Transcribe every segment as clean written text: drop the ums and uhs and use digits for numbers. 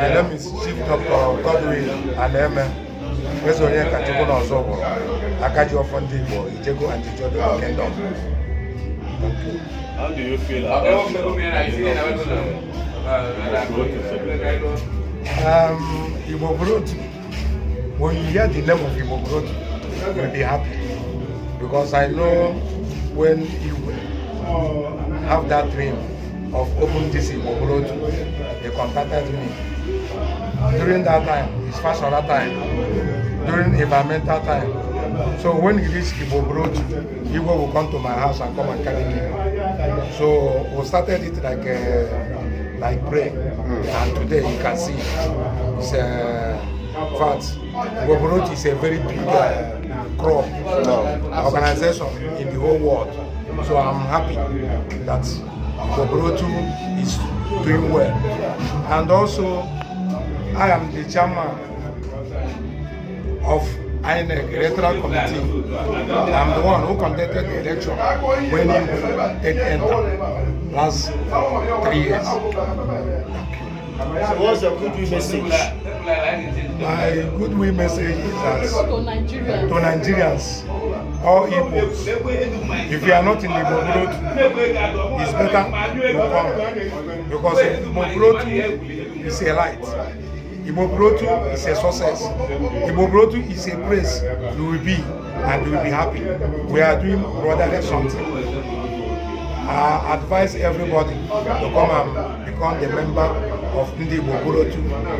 My name is Chief.Godwin Anaeme. Wezo onye Akajiofor n'ọzọ bụ Akajiofor ndị Igbo, Ijegun and Ijeododo Kingdom. How do you feel about Igbo growth? When you hear the name of Igbo growth, you'll be happy, because I know when you have that dream of opening this Igbo growth, they contacted me. During that time, it's fashionable time, during environmental time. So when he reached Igbo growth, Igbo will come to my house and come and carry me. So we started it like pray, and today you can see it's fat. Igbo growth is a very big crop organization in the whole world. So I'm happy that Igbo growth is doing well, and also I am the chairman of INEC Electoral Committee. I'm the one who conducted the election when you entered last 3 years. So what's your goodwill message? My goodwill message is that to Nigerians, all Igbos, if you are not in Igbo growth, it's better you come, because Igbo growth is a light. Igbo growth is a success. Igbo growth is a place you will be, and you will be happy. We are doing brotherly something. I advise everybody to come and become the member of the Igbo Growth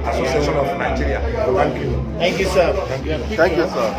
Association of Nigeria. Thank you. Thank you, sir. Thank you. Thank you, sir.